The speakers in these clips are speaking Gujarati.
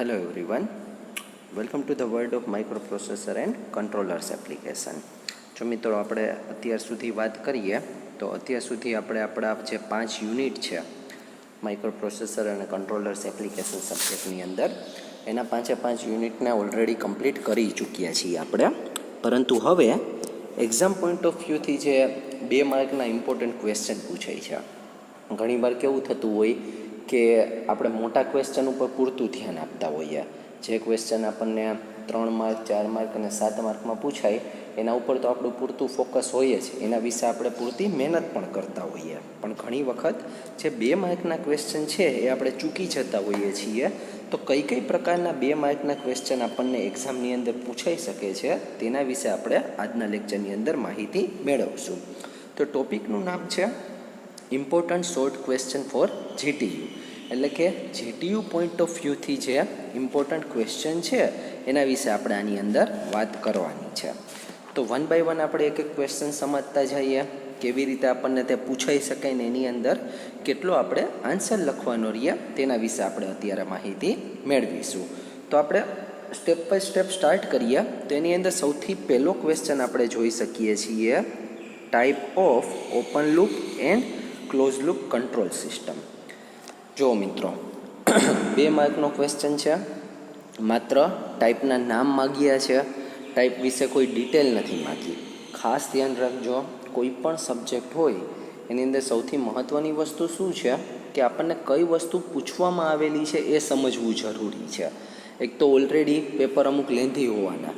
Hello everyone, welcome to the world of microprocessor and controllers application. જો મિત્રો આપણે અત્યાર સુધી વાત કરીએ તો અત્યાર સુધી આપણે આપણા જે 5 યુનિટ છે માઇક્રોપ્રોસેસર અને કંટ્રોલર્સ એપ્લિકેશન સબ્જેક્ટની અંદર એના 5 યુનિટને ઓલરેડી કમ્પ્લીટ કરી ચૂક્યા છીએ આપણે. પરંતુ હવે એક્ઝામ પોઈન્ટ ઓફ વ્યૂથી જે 2 માર્કના ઇમ્પોર્ટન્ટ ક્વેશ્ચન પૂછાય છે. ઘણીવાર કેવું થતું હોય કે આપણે મોટા ક્વેશ્ચન ઉપર પૂરતું ધ્યાન આપતા હોઈએ. જે ક્વેશ્ચન આપણને 3 માર્ક 4 માર્ક અને 7 માર્કમાં પૂછાય એના ઉપર તો આપણું પૂરતું ફોકસ હોય જ, એના વિશે આપણે પૂરતી મહેનત પણ કરતા હોઈએ. પણ ઘણી વખત જે 2 માર્કના ક્વેશ્ચન છે એ આપણે ચૂકી જતા હોઈએ છીએ. તો કઈ પ્રકારના 2 માર્કના ક્વેશ્ચન આપણને એક્ઝામની અંદર પૂછાઈ શકે છે તેના વિશે આપણે આજના લેક્ચરની અંદર માહિતી મેળવશું. તો ટોપિકનું નામ છે important short question for GTU, એટલે કે જીટીયુ પોઈન્ટ ઓફ વ્યૂથી જે ઇમ્પોર્ટન્ટ ક્વેશ્ચન છે એના વિશે આપણે આની અંદર વાત કરવાની છે. તો 1 બાય 1 આપણે એક ક્વેશ્ચન સમજતા જઈએ, કેવી રીતે આપણને તે પૂછાઈ શકાય ને એની અંદર કેટલો આપણે આન્સર લખવાનો રહીએ તેના વિશે આપણે અત્યારે માહિતી મેળવીશું. તો આપણે સ્ટેપ બાય સ્ટેપ સ્ટાર્ટ કરીએ. તો એની અંદર સૌથી પહેલો ક્વેશ્ચન આપણે જોઈ શકીએ છીએ type of open loop and close loop control system. જો મિત્રો 2 માર્કનો ક્વેશ્ચન છે, માત્ર ટાઈપના નામ માગ્યા છે, ટાઈપ વિશે કોઈ ડિટેલ નથી માગી. ખાસ ધ્યાન રાખજો, કોઈ પણ સબ્જેક્ટ હોય એની અંદર સૌથી મહત્ત્વની વસ્તુ શું છે કે આપણને કઈ વસ્તુ પૂછવામાં આવેલી છે એ સમજવું જરૂરી છે. એક તો ઓલરેડી પેપર અમુક લેન્ધી હોવાના,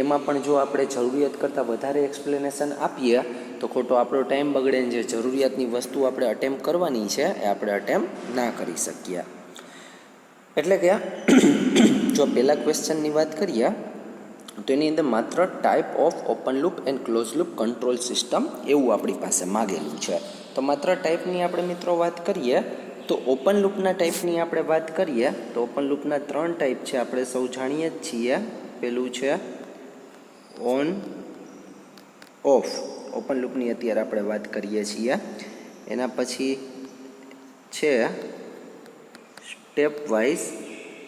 એમાં પણ જો આપણે જરૂરિયાત કરતાં વધારે એક્સપ્લેનેશન આપીએ તો ખોટો આપણો ટાઈમ બગડે ને જે જરૂરિયાતની વસ્તુ આપણે અટેમ્પ કરવાની છે એ આપણે અટેમ્પ ના કરી શકીએ. એટલે કે જો પહેલા ક્વેશ્ચનની વાત કરીએ તો એની અંદર માત્ર type of open loop and close loop control system એવું આપણી પાસે માગેલું છે. તો માત્ર ટાઈપની આપણે મિત્રો વાત કરીએ તો ઓપન લૂપના ટાઈપની આપણે વાત કરીએ તો ઓપન લૂપના 3 ટાઈપ છે, આપણે સૌ જાણીએ જ છીએ. પેલું છે ઓન ઓફ, ઓપન લૂપની અત્યારે આપણે વાત કરીએ છીએ. એના પછી છે સ્ટેપ વાઇઝ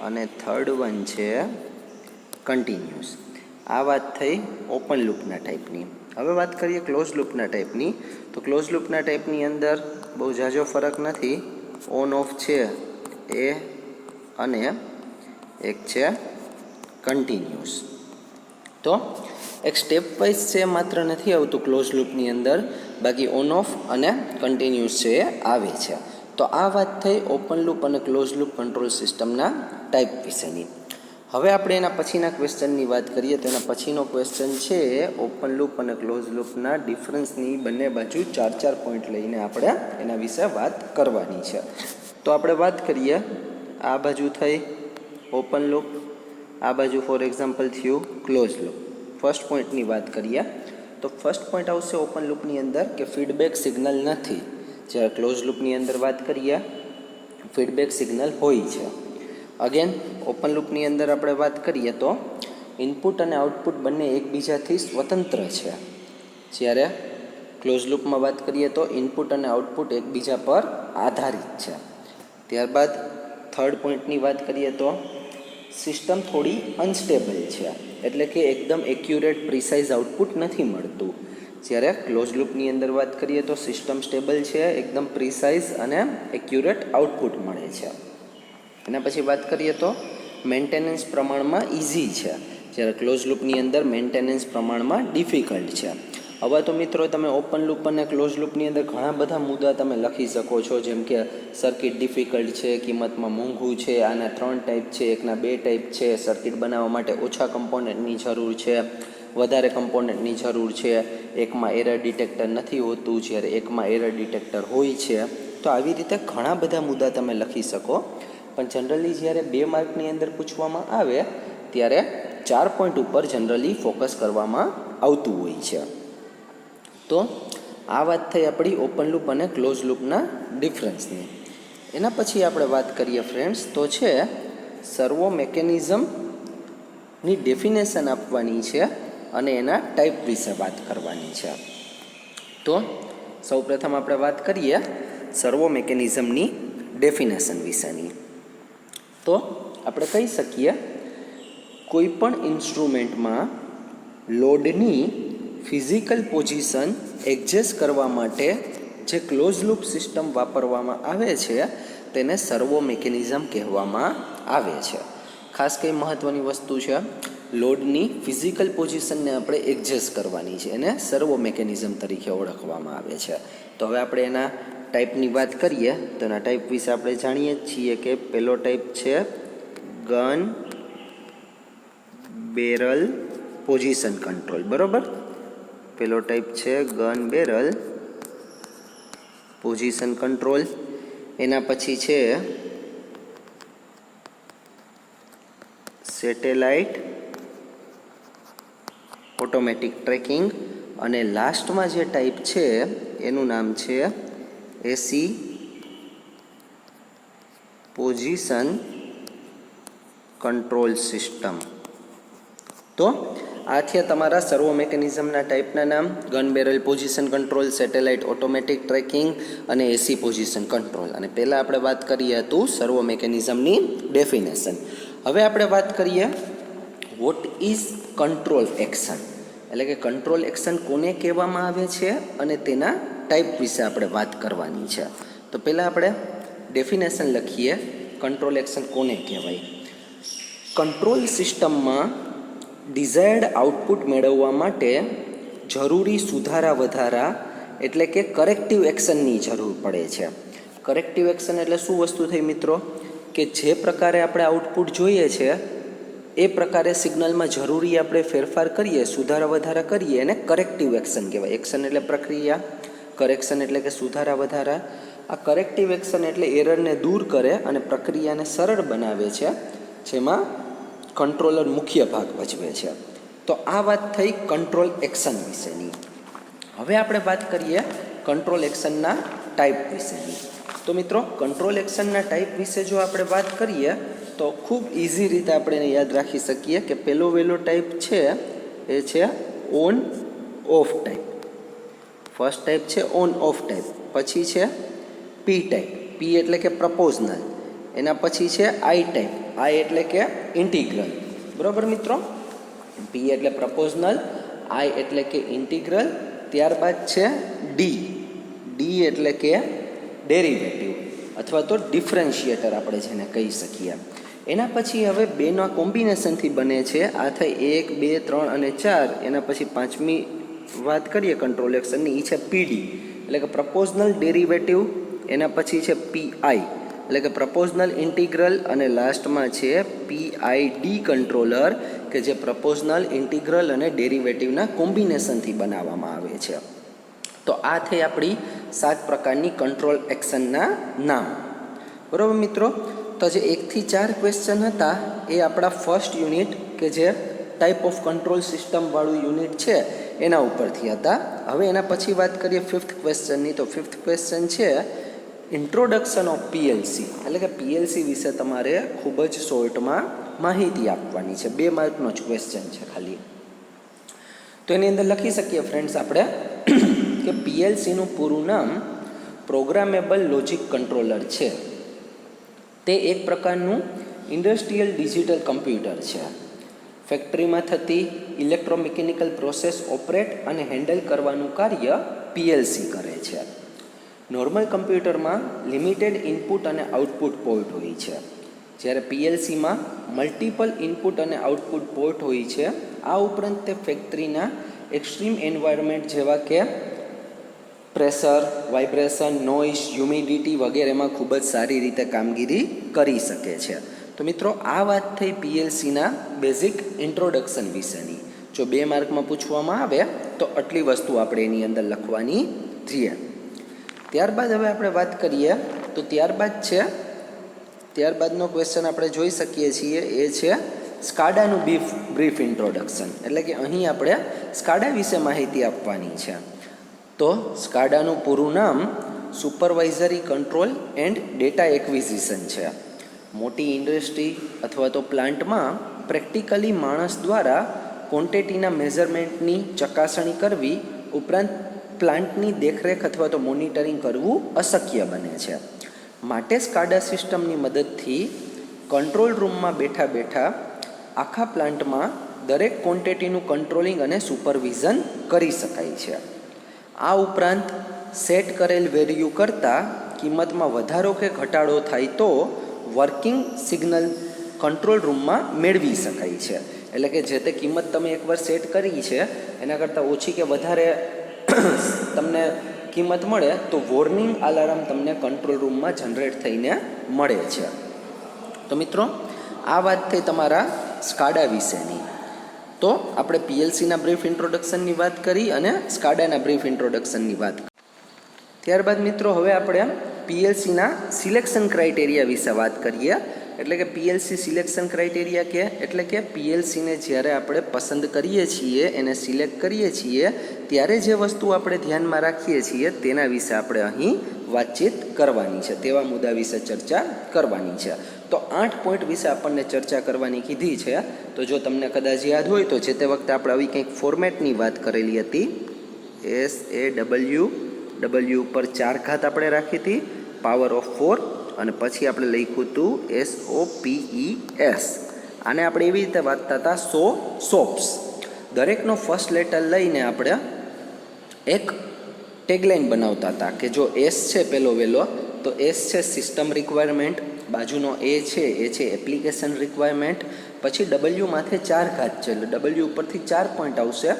અને થર્ડ વન છે કન્ટિન્યુઅસ. આ વાત થઈ ઓપન લૂપના ટાઈપની. હવે વાત કરીએ ક્લોઝ લૂપના ટાઈપની. તો ક્લોઝ લૂપના ટાઈપની અંદર બહુ ઝાઝો ફરક નથી. ઓન ઓફ છે એ અને એક છે કન્ટિન્યુઅસ. તો એક સ્ટેપ વાઇઝ છે માત્ર નથી આવતું ક્લોઝ લૂપની અંદર, બાકી ઓન ઓફ અને કન્ટિન્યુઅસ છે એ આવે છે. તો આ વાત થઈ ઓપન લૂપ અને ક્લોઝ લૂપ કંટ્રોલ સિસ્ટમના ટાઈપ વિશેની. હવે આપણે એના પછીના ક્વેશ્ચનની વાત કરીએ તો એના પછીનો ક્વેશ્ચન છે ઓપન લૂપ અને ક્લોઝ લૂપના ડિફરન્સની બંને બાજુ 4 પોઈન્ટ લઈને આપણે એના વિશે વાત કરવાની છે. તો આપણે વાત કરીએ, આ બાજુ થઈ ઓપન લૂપ, આ બાજુ ફોર એક્ઝામ્પલ થયું ક્લોઝ લૂપ. ફર્સ્ટ પોઈન્ટની વાત કરીએ તો ફર્સ્ટ પોઈન્ટ આવશે ઓપન લૂપની અંદર કે ફીડબેક સિગ્નલ નથી. જ્યારે ક્લોઝ લૂપની અંદર વાત કરીએ ફીડબેક સિગ્નલ હોય છે. અગેન ઓપન લૂપની અંદર આપણે વાત કરીએ તો ઇનપુટ અને આઉટપુટ બંને એકબીજાથી સ્વતંત્ર છે. જ્યારે ક્લોઝ લૂપમાં વાત કરીએ તો ઇનપુટ અને આઉટપુટ એકબીજા પર આધારિત છે. ત્યારબાદ થર્ડ પોઈન્ટની વાત કરીએ તો સિસ્ટમ થોડી અનસ્ટેબલ છે, એટલે કે એકદમ એક્યુરેટ પ્રિસાઇઝ આઉટપુટ નથી મળતું. જ્યારે ક્લોઝ લૂપની અંદર વાત કરીએ તો સિસ્ટમ સ્ટેબલ છે, એકદમ પ્રિસાઇઝ અને એક્યુરેટ આઉટપુટ મળે છે. એના પછી વાત કરીએ તો મેન્ટેનન્સ પ્રમાણમાં ઇઝી છે, જ્યારે ક્લોઝ લૂપની અંદર મેન્ટેનન્સ પ્રમાણમાં ડિફિકલ્ટ છે. હવે તો મિત્રો તમે ઓપન લૂપ અને ક્લોઝ લૂપની અંદર ઘણા બધા મુદ્દા તમે લખી શકો છો, જેમ કે સર્કિટ ડિફિકલ્ટ છે, કિંમતમાં મોંઘું છે, આના 3 ટાઈપ છે, એકના 2 ટાઈપ છે, સર્કિટ બનાવવા માટે ઓછા કમ્પોનન્ટની જરૂર છે, વધારે કમ્પોનન્ટની જરૂર છે, એકમાં એરર ડિટેક્ટર નથી હોતું જ્યારે એકમાં એરર ડિટેક્ટર હોય છે. તો આવી રીતે ઘણા બધા મુદ્દા તમે લખી શકો. પણ જનરલી જ્યારે 2 માર્કની અંદર પૂછવામાં આવે ત્યારે 4 પોઈન્ટ ઉપર જનરલી ફોકસ કરવામાં આવતું હોય છે. તો આ વાત થઈ આપણી ઓપન લૂપ અને ક્લોઝ લૂપના ડિફરન્સની. એના પછી આપણે વાત કરીએ ફ્રેન્ડ્સ તો છે સર્વો મેકેનિઝમની ડેફિનેશન આપવાની છે અને એના ટાઈપ વિશે વાત કરવાની છે. તો સૌપ્રથમ આપણે વાત કરીએ સર્વો મેકેનિઝમની ડેફિનેશન વિશેની. તો આપણે કહી શકીએ કોઈ પણ ઇન્સ્ટ્રુમેન્ટમાં લોડની ફિઝિકલ પોઝિશન એડજસ્ટ કરવા માટે જે ક્લોઝ લૂપ સિસ્ટમ વાપરવામાં આવે છે તેને સર્વો મિકેનિઝમ કહેવામાં આવે છે. ખાસ કંઈ મહત્ત્વની વસ્તુ છે, લોડની ફિઝિકલ પોઝિશનને આપણે એડજસ્ટ કરવાની છે, એને સર્વો મિકેનિઝમ તરીકે ઓળખવામાં આવે છે. તો હવે આપણે એના ટાઈપની વાત કરીએ તો એના ટાઈપ વિશે આપણે જાણીએ છીએ કે પહેલો ટાઈપ છે ગન બેરલ પોઝિશન કંટ્રોલ. બરાબર, પહેલો ટાઈપ છે ગન બેરલ પોઝિશન કંટ્રોલ. એના પછી છે સેટેલાઇટ ઓટોમેટિક ટ્રેકિંગ, અને લાસ્ટમાં જે ટાઈપ છે એનું નામ છે એસી પોઝિશન કંટ્રોલ સિસ્ટમ. તો આ થયા તમારા સર્વો મિકેનિઝમના ટાઈપના નામ: gun barrel position control, satellite automatic tracking અને એસી પોઝિશન કંટ્રોલ. અને પહેલાં આપણે વાત કરીએ હતું સર્વો મિકેનિઝમની ડેફિનેશન. હવે આપણે વાત કરીએ વોટ ઇઝ કંટ્રોલ એક્શન, એટલે કે કંટ્રોલ એક્શન કોને કહેવામાં આવે છે અને તેના ટાઈપ વિશે આપણે વાત કરવાની છે. તો પહેલાં આપણે ડેફિનેશન લખીએ, કંટ્રોલ એક્શન કોને કહેવાય. કંટ્રોલ સિસ્ટમમાં ડિઝાયર્ડ આઉટપુટ મેળવવા માટે જરૂરી સુધારા વધારા એટલે કે કરેક્ટિવ એક્શનની જરૂર પડે છે. કરેક્ટિવ એક્શન એટલે શું વસ્તુ થઈ મિત્રો, કે જે પ્રકારે આપણે આઉટપુટ જોઈએ છે એ પ્રકારે સિગ્નલમાં જરૂરી આપણે ફેરફાર કરીએ, સુધારા વધારા કરીએ, એને કરેક્ટિવ એક્શન કહેવાય. એક્શન એટલે પ્રક્રિયા, કરેક્શન એટલે કે સુધારા વધારા. આ કરેક્ટિવ એક્શન એટલે એરરને દૂર કરે અને પ્રક્રિયાને સરળ બનાવે છે, જેમાં કંટ્રોલર મુખ્ય ભાગ ભજવે છે. તો આ વાત થઈ કંટ્રોલ એક્શન વિશેની. હવે આપણે વાત કરીએ કંટ્રોલ એક્શનના ટાઈપ વિશેની. તો મિત્રો, કંટ્રોલ એક્શનના ટાઈપ વિશે જો આપણે વાત કરીએ તો ખૂબ ઇઝી રીતે આપણે એને યાદ રાખી શકીએ કે પહેલો વહેલો ટાઈપ છે એ છે on of type. First type છે ઓન ઓફ ટાઈપ. પછી છે પી ટાઈપ, પી એટલે કે પ્રપોઝનલ. એના પછી છે આઈ ટાઈપ, આઈ એટલે કે ઇન્ટિગ્રલ. બરાબર મિત્રો, પી એટલે પ્રપોઝનલ, આઈ એટલે કે ઇન્ટિગ્રલ. ત્યારબાદ છે ડી, ડી એટલે કે ડેરિવેટિવ અથવા તો ડિફરન્શિએટર આપણે જેને કહી શકીએ. એના પછી હવે બેના કોમ્બિનેશનથી બને છે. આ થઈ 1, 2, 3 અને 4. એના પછી પાંચમી વાત કરીએ કંટ્રોલ એક્શનની, એ છે પીડી એટલે કે પ્રપોઝનલ ડેરિવેટિવ. એના પછી છે પીઆઈ એટલે કે પ્રપોઝનલ ઇન્ટિગ્રલ, અને લાસ્ટમાં છે પીઆઈડી કંટ્રોલર કે જે પ્રપોઝનલ ઇન્ટિગ્રલ અને ડેરિવેટિવના કોમ્બિનેશનથી બનાવવામાં આવે છે. તો આ થઈ આપણી 7 પ્રકારની કંટ્રોલ એક્શનના નામ. બરાબર મિત્રો, તો જે 1 થી 4 ક્વેશ્ચન હતા એ આપણા ફર્સ્ટ યુનિટ કે જે ટાઈપ ઓફ કંટ્રોલ સિસ્ટમવાળું યુનિટ છે એના ઉપરથી હતા. હવે એના પછી વાત કરીએ 5th ક્વેશ્ચનની. તો 5th ક્વેશ્ચન છે ઇન્ટ્રોડક્શન ઓફ પીએલસી, એટલે કે પીએલસી વિશે તમારે ખૂબ જ શોર્ટમાં માહિતી આપવાની છે. 2 માર્કનો જ ક્વેશ્ચન છે ખાલી. તો એની અંદર લખી શકીએ ફ્રેન્ડ્સ આપણે કે પીએલસીનું પૂરું નામ પ્રોગ્રામેબલ લોજિક કંટ્રોલર છે. તે એક પ્રકારનું ઇન્ડસ્ટ્રીયલ ડિજિટલ કમ્પ્યુટર છે. ફેક્ટરીમાં થતી ઇલેક્ટ્રોમિકેનિકલ પ્રોસેસ ઓપરેટ અને હેન્ડલ કરવાનું કાર્ય પીએલસી કરે છે. નોર્મલ કમ્પ્યુટરમાં લિમિટેડ ઇનપુટ અને આઉટપુટ પોર્ટ હોય છે, જ્યારે પીએલસીમાં મલ્ટિપલ ઇનપુટ અને આઉટપુટ પોર્ટ હોય છે. આ ઉપરાંત તે ફેક્ટરીના એક્સ્ટ્રીમ એન્વાયરમેન્ટ જેવા કે પ્રેશર, વાઇબ્રેશન, નોઇઝ, હ્યુમિડિટી વગેરેમાં ખૂબ જ સારી રીતે કામગીરી કરી શકે છે. તો મિત્રો, આ વાત થઈ પીએલસીના બેઝિક ઇન્ટ્રોડક્શન વિશેની. જો 2 માર્કમાં પૂછવામાં આવે તો આટલી વસ્તુ આપણે એની અંદર લખવાની છીએ. ત્યારબાદ હવે આપણે વાત કરીએ તો ત્યારબાદનો ક્વેશ્ચન આપણે જોઈ શકીએ છીએ એ છે સ્કાડાનું બ્રીફ ઇન્ટ્રોડક્શન, એટલે કે અહીં આપણે સ્કાડા વિશે માહિતી આપવાની છે. તો સ્કાડાનું પૂરું નામ supervisory control and data acquisition છે. મોટી ઇન્ડસ્ટ્રી અથવા તો પ્લાન્ટમાં પ્રેક્ટિકલી માણસ દ્વારા ક્વોન્ટિટીના મેઝરમેન્ટની ચકાસણી કરવી ઉપરાંત પ્લાન્ટની દેખરેખ અથવા તો મોનિટરિંગ કરવું અશક્ય બને છે. માટે સ્કાડા સિસ્ટમની મદદથી કંટ્રોલ રૂમમાં બેઠા બેઠા આખા પ્લાન્ટમાં દરેક ક્વોન્ટિટીનું કંટ્રોલિંગ અને સુપરવિઝન કરી શકાય છે. આ ઉપરાંત સેટ કરેલ વેલ્યુ કરતાં કિંમતમાં વધારો કે ઘટાડો થાય તો વર્કિંગ સિગ્નલ કંટ્રોલ રૂમમાં મેળવી શકાય છે. એટલે કે જે તે કિંમત તમે એકવાર સેટ કરી છે એના કરતાં ઓછી કે વધારે તમને કિંમત મળે તો વોર્નિંગ અલાર્મ તમને કંટ્રોલ રૂમમાં જનરેટ થઈને મળે છે. તો મિત્રો આ વાત થઈ તમારા સ્કાડા વિશેની. તો આપણે પીએલસીના બ્રીફ ઇન્ટ્રોડક્શનની વાત કરી અને સ્કાડાના બ્રીફ ઇન્ટ્રોડક્શનની વાત કરી. ત્યારબાદ મિત્રો હવે આપણે પીએલસીના સિલેક્શન ક્રાઇટેરિયા વિશે વાત કરીએ. એટલે કે પીએલસી સિલેક્શન ક્રાઇટેરિયા કે એટલે કે પીએલસીને જ્યારે આપણે પસંદ કરીએ છીએ, એને સિલેક્ટ કરીએ છીએ ત્યારે જે વસ્તુ આપણે ધ્યાનમાં રાખીએ છીએ તેના વિશે આપણે અહીં વાતચીત કરવાની છે, તેવા મુદ્દા વિશે ચર્ચા કરવાની છે. તો 8 પોઈન્ટ વિશે આપણને ચર્ચા કરવાની કીધી છે. તો જો તમને કદાચ યાદ હોય તો જે તે વખતે આપણે આવી કંઈક ફોર્મેટની વાત કરેલી હતી. SAW ઉપર 4 ઘાત આપણે રાખી હતી, પાવર ઓફ 4 અને પછી આપણે લખ્યું હતું SOPES. આને આપણે એવી રીતે વાંચતા હતા સોપ્સ. દરેકનો ફર્સ્ટ લેટર લઈને આપણે એક ટેગલાઇન બનાવતા હતા કે જો S છે પહેલો વહેલો તો S છે સિસ્ટમ રિક્વાયરમેન્ટ, બાજુનો A છે એ છે એપ્લિકેશન રિક્વાયરમેન્ટ, પછી W માથે 4 ઘાત છે એટલે W ઉપરથી 4 પોઈન્ટ આવશે.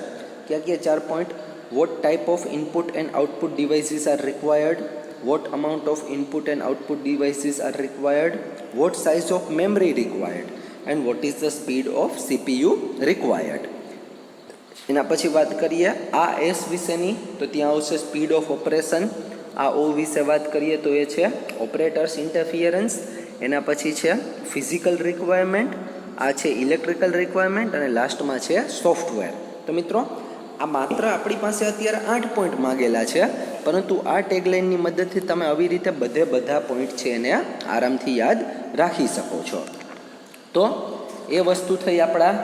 ક્યાં ક્યાં 4 point? What type of input and output devices are required, what amount of input and output devices are required, what size of memory required and what is the speed of CPU required. એના પછી વાત કરીએ આ S વિશેની તો ત્યાં આવશે સ્પીડ ઓફ ઓપરેશન. આ O વિશે વાત કરીએ તો એ છે ઓપરેટર્સ ઇન્ટરફિયરન્સ. એના પછી છે ફિઝિકલ રિક્વાયરમેન્ટ, આ છે ઇલેક્ટ્રિકલ રિક્વાયરમેન્ટ અને લાસ્ટમાં છે સોફ્ટવેર. તો મિત્રો આ માત્ર આપણી પાસે અત્યારે 8 પોઈન્ટ માંગેલા છે, પરંતુ આ ટેગલાઇનની મદદથી તમે આવી રીતે બધા પોઈન્ટ છે એને આરામથી યાદ રાખી શકો છો. તો એ વસ્તુ થઈ આપણા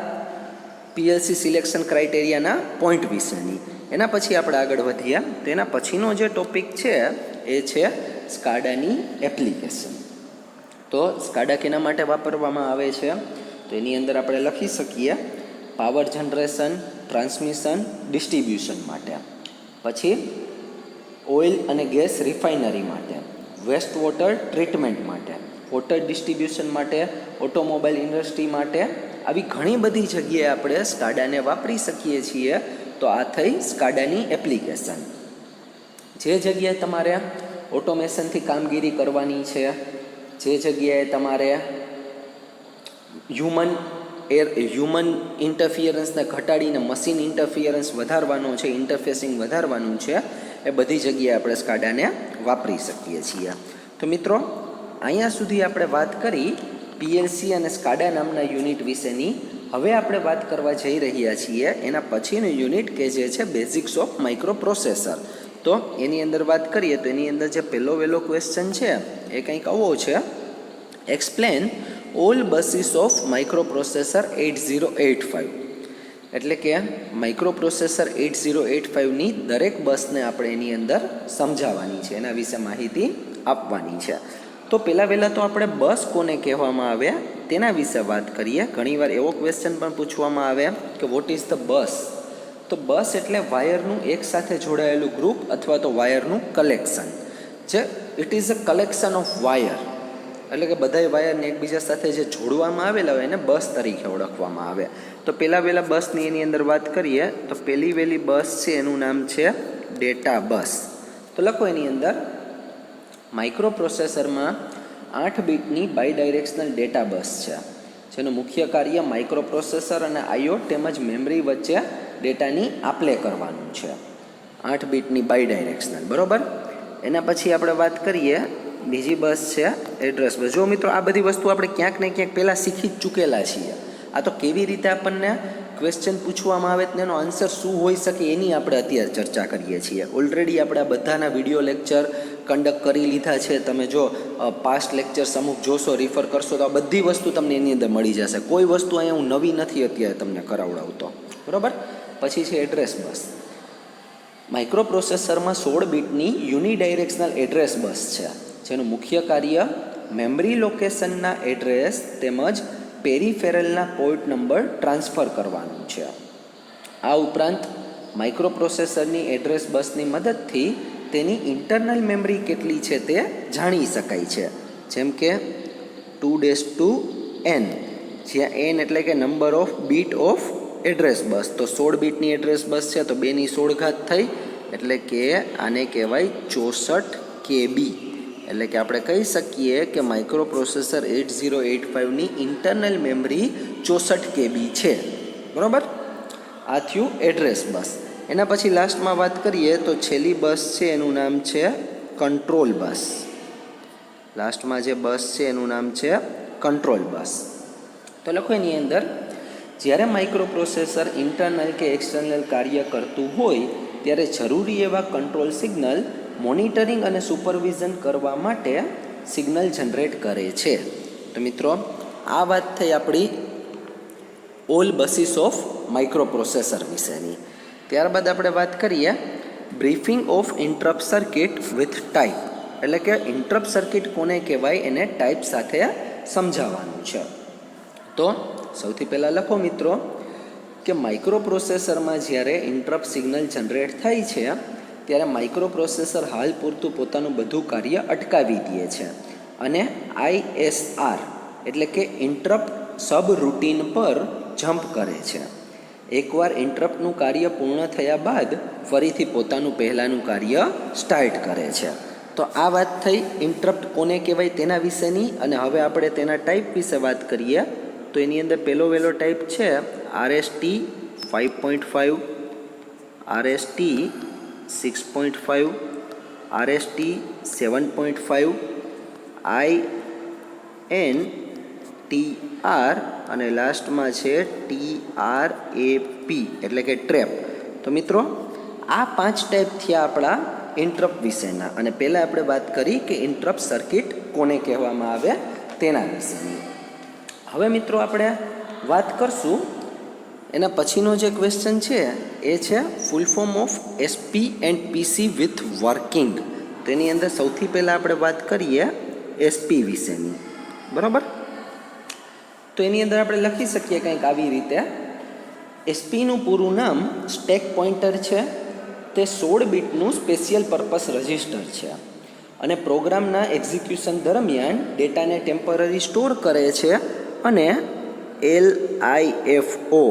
પીએલસી સિલેક્શન ક્રાઇટેરિયાના પોઈન્ટ વિશેની. એના પછી આપણે આગળ વધીએ તો એના પછીનો જે ટોપિક છે એ છે સ્કાડાની એપ્લિકેશન. તો સ્કાડા કેના માટે વાપરવામાં આવે છે તો એની અંદર આપણે લખી શકીએ પાવર જનરેશન, ટ્રાન્સમિશન, ડિસ્ટ્રીબ્યુશન માટે, પછી ઓઇલ અને ગેસ રિફાઇનરી માટે, વેસ્ટ વોટર ટ્રીટમેન્ટ માટે, વોટર ડિસ્ટ્રીબ્યુશન માટે, ઓટોમોબાઈલ ઇન્ડસ્ટ્રી માટે, આવી ઘણી બધી જગ્યાએ આપણે સ્કાડાને વાપરી શકીએ છીએ. તો આ થઈ સ્કાડાની એપ્લિકેશન. જે જગ્યાએ તમારે ઓટોમેશનથી કામગીરી કરવાની છે, જે જગ્યાએ તમારે હ્યુમન ઇન્ટરફિયરન્સને ઘટાડીને મશીન ઇન્ટરફિયરન્સ વધારવાનો છે, ઇન્ટરફેસિંગ વધારવાનું છે, એ બધી જગ્યાએ આપણે સ્કાડાને વાપરી શકીએ છીએ. તો મિત્રો અહીંયા સુધી આપણે વાત કરી પીએલસી અને સ્કાડા નામના યુનિટ વિશેની. હવે આપણે વાત કરવા જઈ રહ્યા છીએ એના પછીનું યુનિટ કે જે છે બેઝિક્સ ઓફ માઇક્રો પ્રોસેસર. તો એની અંદર વાત કરીએ તો એની અંદર જે પહેલો ક્વેશ્ચન છે એ કંઈક આવો છે, explain all buses of micro processor 8085. એટલે કે માઇક્રો પ્રોસેસર 8085ની દરેક બસને આપણે એની અંદર સમજાવવાની છે, એના વિશે માહિતી આપવાની છે. તો પહેલાં તો આપણે બસ કોને કહેવામાં આવે તેના વિશે વાત કરીએ. ઘણીવાર એવો ક્વેશ્ચન પણ પૂછવામાં આવે કે વોટ ઇઝ ધ બસ. તો બસ એટલે વાયરનું એક સાથે જોડાયેલું ગ્રુપ અથવા તો વાયરનું કલેક્શન. જે it is a collection of wire, એટલે કે બધાય વાયરને એકબીજા સાથે જે જોડવામાં આવેલા હોય એને બસ તરીકે ઓળખવામાં આવે. તો પહેલાં બસની એની અંદર વાત કરીએ તો પહેલી બસ છે એનું નામ છે ડેટા બસ. તો લખો એની અંદર માઇક્રો પ્રોસેસરમાં 8 બીટની બાયડાયરેક્શનલ ડેટા બસ છે, જેનું મુખ્ય કાર્ય માઇક્રો પ્રોસેસર અને આઈઓ તેમજ મેમરી વચ્ચે ડેટાની આપ-લે કરવાનું છે. 8 બીટની બાયડાયરેક્શનલ, બરાબર. એના પછી આપણે વાત કરીએ બીજી બસ છે એડ્રેસ બસ. જો મિત્રો આ બધી વસ્તુ આપણે ક્યાંક ને ક્યાંક પહેલાં શીખી જ ચૂકેલા છીએ. આ તો કેવી રીતે આપણને ક્વેશ્ચન પૂછવામાં આવે તો એનો આન્સર શું હોઈ શકે એની આપણે અત્યારે ચર્ચા કરીએ છીએ. ઓલરેડી આપણે આ બધાના વિડીયો લેક્ચર કન્ડક્ટ કરી લીધા છે. તમે જો પાસ્ટ લેક્ચર્સ અમુક જોશો, રિફર કરશો તો આ બધી વસ્તુ તમને એની અંદર મળી જશે. કોઈ વસ્તુ અહીંયા હું નવી નથી અત્યારે તમને કરાવડાવતો, બરાબર. પછી છે એડ્રેસ બસ. માઇક્રો પ્રોસેસરમાં 16 બીટની યુનિડાયરેક્શનલ એડ્રેસ બસ છે, જેનું મુખ્ય કાર્ય મેમરી લોકેશનના એડ્રેસ તેમજ પેરીફેરલના પોર્ટ નંબર ટ્રાન્સફર કરવાનું છે. આ ઉપરાંત માઇક્રોપ્રોસેસરની એડ્રેસ બસની મદદથી તેની ઇન્ટરનલ મેમરી કેટલી છે તે જાણી શકાય છે. જેમ કે 2n, જ્યાં n એટલે કે number of bit of address bus. તો 16 બીટની એડ્રેસ બસ છે તો 2ની 16 ઘાત થઈ, એટલે કે આને કહેવાય 64 KB. એટલે કે આપણે કહી શકીએ કે માઇક્રોપ્રોસેસર 8085ની ઇન્ટરનલ મેમરી 64 KB છે. બરાબર, આ થયું એડ્રેસ બસ. એના પછી લાસ્ટમાં વાત કરીએ તો છેલ્લી બસ છે એનું નામ છે કંટ્રોલ બસ. લાસ્ટમાં જે બસ છે એનું નામ છે કંટ્રોલ બસ. તો લખો એની અંદર, જ્યારે માઇક્રોપ્રોસેસર ઇન્ટરનલ કે એક્સટર્નલ કાર્ય કરતું હોય ત્યારે જરૂરી એવા કંટ્રોલ સિગ્નલ મોનિટરિંગ અને સુપરવિઝન કરવા માટે સિગ્નલ જનરેટ કરે છે. તો મિત્રો, આ વાત થઈ આપણી ઓલ બસીસ ઓફ માઇક્રોપ્રોસેસર વિશેની. ત્યારબાદ આપણે વાત કરીએ briefing of interrupt circuit with type. એટલે કે ઇન્ટરપ્ટ સર્કિટ કોને કહેવાય એને ટાઈપ સાથે સમજાવવાનું છે. તો સૌથી પહેલાં લખો મિત્રો કે માઇક્રોપ્રોસેસરમાં જ્યારે ઇન્ટરપ્ટ સિગ્નલ જનરેટ થાય છે ત્યારે માઇક્રોપ્રોસેસર હાલ પૂરતું પોતાનું બધું કાર્ય અટકાવી દે છે અને ISR એટલે કે ઇન્ટરપ્ટ સબ રૂટીન પર જમ્પ કરે છે. એકવાર ઇન્ટરપ્ટનું કાર્ય પૂર્ણ થયા બાદ ફરીથી પોતાનું પહેલાંનું કાર્ય સ્ટાર્ટ કરે છે. તો આ વાત થઈ ઇન્ટરપ્ટ કોને કહેવાય તેના વિશેની. અને હવે આપણે તેના ટાઈપ વિશે વાત કરીએ. તો એની અંદર પહેલો વહેલો ટાઈપ છે RST 5.5, RST 6.5, RST 7.5, INTR અને લાસ્ટમાં છે TRAP એટલે કે ટ્રેપ. તો મિત્રો, આ 5 ટાઈપ થયા આપણા ઇન્ટરપ્ટ વિશેના. અને પહેલાં આપણે વાત કરી કે ઇન્ટરપ્ટ સર્કિટ કોને કહેવામાં આવે તેના વિશેની. હવે મિત્રો આપણે વાત કરશું એના પછીનો જે ક્વેશ્ચન છે એ છે full form of SP and PC with working. તેની અંદર સૌથી પહેલાં આપણે વાત કરીએ SP વિશેની. બરાબર, તો એની અંદર આપણે લખી શકીએ કંઈક આવી રીતે. SPનું પૂરું નામ સ્ટેક પોઇન્ટર છે. તે 16 બીટનું સ્પેશિયલ પર્પસ રજિસ્ટર છે અને પ્રોગ્રામના એક્ઝિક્યુશન દરમિયાન ડેટાને ટેમ્પરરી સ્ટોર કરે છે અને LIFO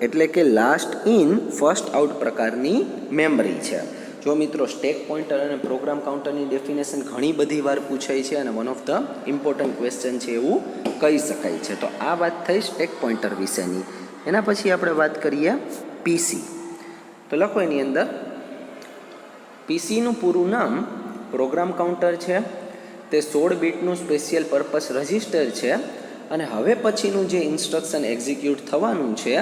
એટલે કે લાસ્ટ ઇન ફર્સ્ટ આઉટ પ્રકારની મેમરી છે. જો મિત્રો, સ્ટેક પોઇન્ટર અને પ્રોગ્રામ કાઉન્ટરની ડેફિનેશન ઘણી બધી વાર પૂછાય છે અને one of the important question છે એવું કહી શકાય છે. તો આ વાત થઈ સ્ટેક પોઇન્ટર વિશેની. એના પછી આપણે વાત કરીએ PC. તો લખો એની અંદર, PCનું પૂરું નામ પ્રોગ્રામ કાઉન્ટર છે. તે 16 બીટનું સ્પેશિયલ પર્પસ રજિસ્ટર છે અને હવે પછીનું જે ઇન્સ્ટ્રક્શન એક્ઝિક્યુટ થવાનું છે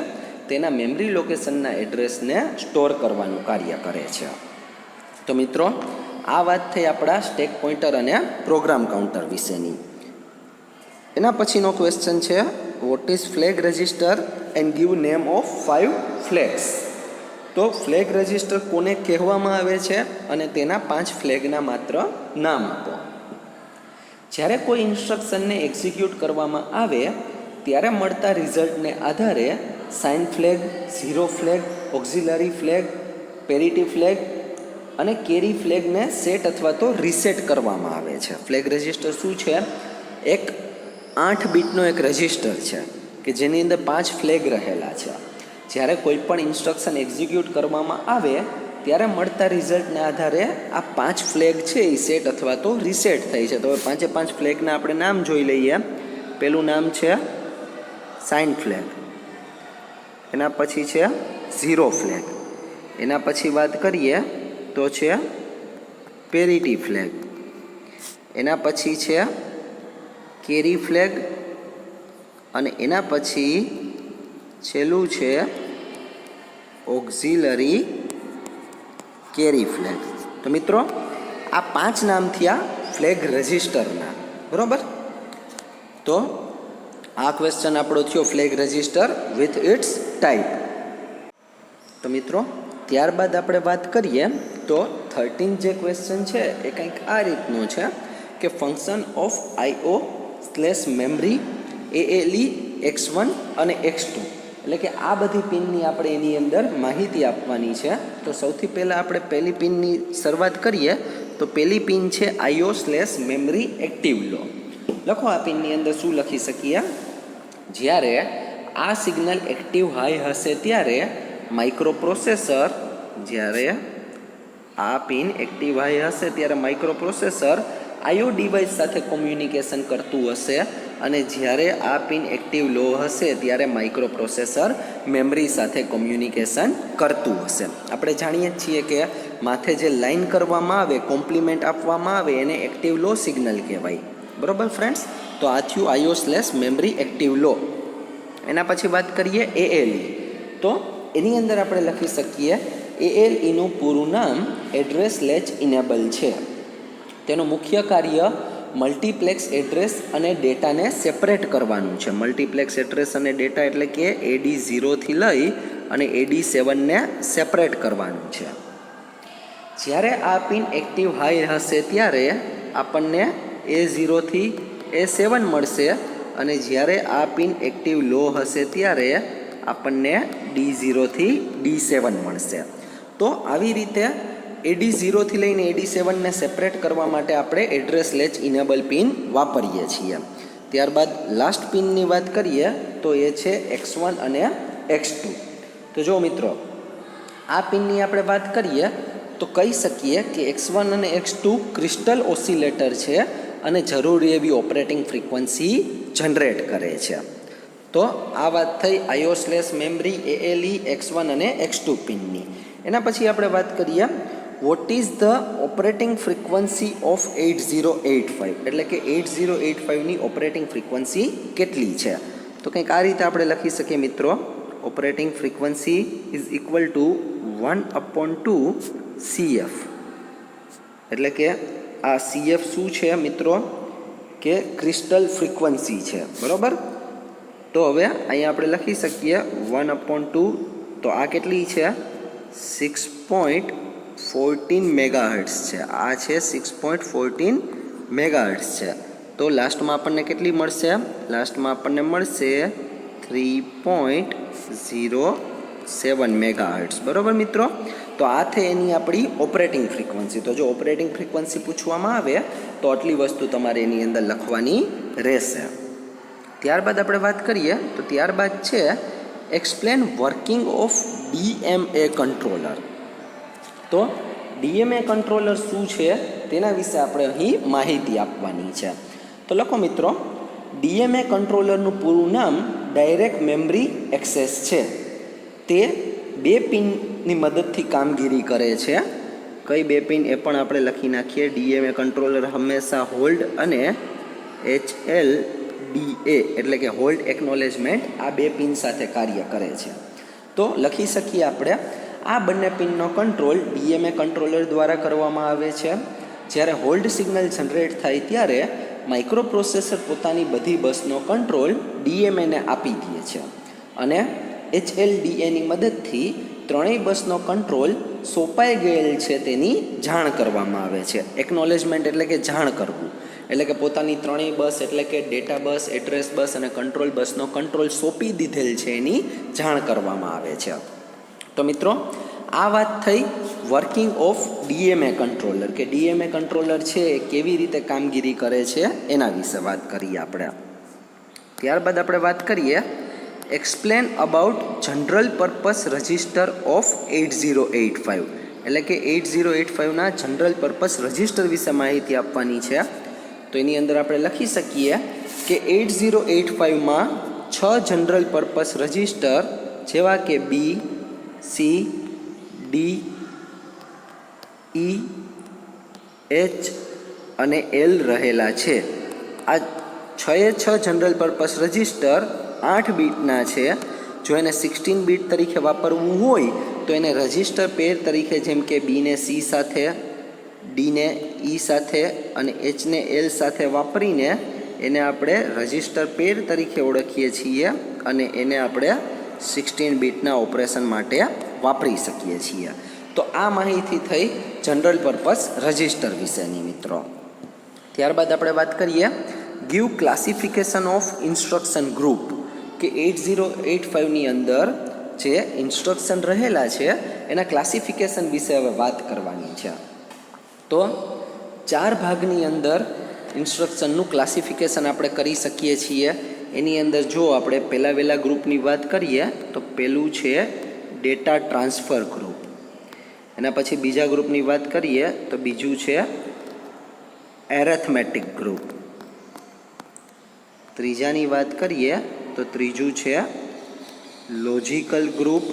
તેના મેમરી લોકેશનના એડ્રેસને સ્ટોર કરવાનું કાર્ય કરે છે. તો મિત્રો, આ વાત થઈ આપણા સ્ટેક પોઇન્ટર અને પ્રોગ્રામ કાઉન્ટર વિશેની. એના પછીનો ક્વેશ્ચન છે what is flag register and give name of 5 flags. તો ફ્લેગ રજિસ્ટર કોને કહેવામાં આવે છે અને તેના 5 ફ્લેગના માત્ર નામ આપો. જ્યારે કોઈ ઇન્સ્ટ્રક્શનને એક્ઝિક્યુટ કરવામાં આવે ત્યારે મળતા રિઝલ્ટને આધારે sign flag, zero flag, auxiliary flag, parity flag અને કેરી ફ્લેગને સેટ અથવા તો રીસેટ કરવામાં આવે છે. ફ્લેગ રજિસ્ટર શું છે? એક 8 બીટનો એક રજિસ્ટર છે કે જેની અંદર 5 ફ્લેગ રહેલા છે. જ્યારે કોઈ પણ ઇન્સ્ટ્રક્શન એક્ઝિક્યુટ કરવામાં આવે ત્યારે મળતા રિઝલ્ટને આધારે આ 5 ફ્લેગ છે એ સેટ અથવા તો રીસેટ થઈ છે. તો 5 ફ્લેગના આપણે નામ જોઈ લઈએ. પહેલું નામ છે સાઇન ફ્લેગ, એના પછી છે ઝીરો ફ્લેગ, એના પછી વાત કરીએ તો છે પેરિટી ફ્લેગ, એના પછી છે કેરી ફ્લેગ અને એના પછી છેલ્લું છે ઓક્ઝિલરી કેરી ફ્લેગ. તો મિત્રો, આ 5 નામ થયા ફ્લેગ રજિસ્ટરના. બરાબર, તો આ ક્વેશ્ચન આપણો થયો flag register with it's type. તો મિત્રો, ત્યારબાદ આપણે વાત કરીએ તો 13 જે ક્વેશ્ચન છે એ કંઈક આ રીતનો છે કે function of IO slash memory ALE X1 અને X2, એટલે કે આ બધી પિનની આપણે એની અંદર માહિતી આપવાની છે. તો સૌથી પહેલાં આપણે પહેલી પિનની શરૂઆત કરીએ. તો પહેલી પિન છે IO slash memory active low. લખો આ પિનની અંદર શું લખી શકીએ? જ્યારે આ સિગ્નલ એક્ટિવ હાઈ હશે ત્યારે માઇક્રોપ્રોસેસર, જ્યારે આ પિન એક્ટિવ હાઈ હશે ત્યારે માઇક્રોપ્રોસેસર IO ડિવાઇસ સાથે કોમ્યુનિકેશન કરતું હશે, અને જ્યારે આ પિન એક્ટિવ લો હશે ત્યારે માઇક્રોપ્રોસેસર મેમરી સાથે કોમ્યુનિકેશન કરતું હશે. આપણે જાણીએ છીએ કે માથે જે લાઇન કરવામાં આવે, કોમ્પ્લિમેન્ટ આપવામાં આવે, એને એક્ટિવ લો સિગ્નલ કહેવાય. બરોબર ફ્રેન્ડ્સ? તો આ થયું IO slash memory active low. એના પછી વાત કરીએ ALE. તો એની અંદર આપણે લખી શકીએ ALEનું પૂરું નામ એડ્રેસ લેચ ઇનેબલ છે. તેનું મુખ્ય કાર્ય મલ્ટીપ્લેક્સ એડ્રેસ અને ડેટાને સેપરેટ કરવાનું છે. મલ્ટીપ્લેક્સ એડ્રેસ અને ડેટા એટલે કે AD0 થી લઈ અને AD7ને સેપરેટ કરવાનું છે. જ્યારે આ પિન એક્ટિવ હાઈ હશે ત્યારે આપણને A0 થી A7 મળશે, અને જ્યારે આ પિન એક્ટિવ લો હશે ત્યારે આપણને D0 થી D7 મળશે. તો આવી રીતે AD0 થી લઈને AD7ને સેપરેટ કરવા માટે આપણે એડ્રેસ લેચ ઇનેબલ પિન વાપરીએ છીએ. ત્યારબાદ લાસ્ટ પિનની વાત કરીએ તો એ છે X1 અને X2. તો જો મિત્રો, આ પિનની આપણે વાત કરીએ તો કહી શકીએ કે X1 અને X2 ક્રિસ્ટલ ઓસિલેટર છે અને જરૂરી એવી ઓપરેટિંગ ફ્રીક્વન્સી જનરેટ કરે છે. તો આ વાત થઈ IO slash memory ALE X1 અને X2 પિનની. એના પછી આપણે વાત કરીએ what is the operating frequency of 8085, એટલે કે 8085ની ઓપરેટિંગ ફ્રીક્વન્સી કેટલી છે? તો કંઈક આ રીતે આપણે લખી શકીએ મિત્રો, operating frequency is equal to 1/2 CF. એટલે કે આ CF શું છે મિત્રો? કે ક્રિસ્ટલ ફ્રીક્વન્સી છે. બરાબર? તો હવે અહીંયા આપણે લખી શકીએ 1/2. તો આ કેટલી છે? 6.14 મેગાહર્ટ્ઝ છે. આ છે 6.14 મેગાહર્ટ્ઝ છે. તો લાસ્ટમાં આપણને કેટલી મળશે? લાસ્ટમાં આપણને મળશે 3.07 મેગાહર્ટ્ઝ. બરાબર મિત્રો? તો આ થઈ એની આપણી ઓપરેટિંગ ફ્રીક્વન્સી. તો જો ઓપરેટિંગ ફ્રીક્વન્સી પૂછવામાં આવે તો આટલી વસ્તુ તમારે એની અંદર લખવાની રહેશે. ત્યારબાદ આપણે વાત કરીએ તો ત્યારબાદ છે explain working of DMA controller. તો DMA કંટ્રોલર શું છે તેના વિશે આપણે અહીં માહિતી આપવાની છે. તો લખો મિત્રો, DMA કંટ્રોલરનું પૂરું નામ ડાયરેક્ટ મેમરી એક્સેસ છે. તે 2 પિનની મદદથી કામગીરી કરે છે. કઈ 2 પિન એ પણ આપણે લખી નાખીએ. DMA કંટ્રોલર હંમેશા હોલ્ડ અને HLDA એટલે કે હોલ્ડ એકનોલેજમેન્ટ આ 2 પિન સાથે કાર્ય કરે છે. તો લખી શકીએ આપણે આ બંને પિનનો કંટ્રોલ DMA કંટ્રોલર દ્વારા કરવામાં આવે છે. જ્યારે હોલ્ડ સિગ્નલ જનરેટ થાય ત્યારે માઇક્રોપ્રોસેસર પોતાની બધી બસનો કંટ્રોલ DMAને આપી દે છે, અને HLDAની મદદથી ત્રણેય બસનો કંટ્રોલ સોંપાઈ ગયેલ છે તેની જાણ કરવામાં આવે છે. એકનોલેજમેન્ટ એટલે કે જાણ કરવું, એટલે કે પોતાની ત્રણેય બસ એટલે કે ડેટા બસ, એડ્રેસ બસ અને કંટ્રોલ બસનો કંટ્રોલ સોંપી દીધેલ છે એની જાણ કરવામાં આવે છે. તો મિત્રો, આ વાત થઈ વર્કિંગ ઓફ DMA કંટ્રોલર, કે DMA કંટ્રોલર છે એ કેવી રીતે કામગીરી કરે છે એના વિશે વાત કરીએ આપણે. ત્યારબાદ આપણે વાત કરીએ explain about general purpose register of 8085, એટલે કે 8085ના જનરલ પર્પસ રજિસ્ટર વિશે માહિતી આપવાની છે. તો એની અંદર આપણે લખી શકીએ કે 8085માં 6 જનરલ પર્પસ રજિસ્ટર જેવા કે B, C, D, E, H અને L રહેલા છે. આ 6 જનરલ પર્પસ રજિસ્ટર 8 બીટના છે. જો એને 16 બીટ તરીકે વાપરવું હોય તો એને રજિસ્ટર પેર તરીકે, જેમ કે B ને C સાથે, D ને E સાથે અને H ને L સાથે વાપરીને એને આપણે રજિસ્ટર પેર તરીકે ઓળખીએ છીએ, અને એને આપણે 16 બીટના ઓપરેશન માટે વાપરી શકીએ છીએ. તો આ માહિતી થઈ જનરલ પર્પસ રજિસ્ટર વિશેની મિત્રો. ત્યારબાદ આપણે વાત કરીએ give classification of instruction group, કે 8085ની અંદર જે ઇન્સ્ટ્રક્શન રહેલા છે એના ક્લાસિફિકેશન વિશે હવે વાત કરવાની છે. તો 4 ભાગની અંદર ઇન્સ્ટ્રક્શનનું ક્લાસિફિકેશન આપણે કરી શકીએ છીએ. એની અંદર જો આપણે પહેલા ગ્રુપની વાત કરીએ તો પહેલું છે ડેટા ટ્રાન્સફર ગ્રુપ. એના પછી બીજા ગ્રુપની વાત કરીએ તો બીજું છે એરેથમેટિક ગ્રુપ. ત્રીજાની વાત કરીએ તો ત્રીજું છે લોજિકલ ગ્રુપ.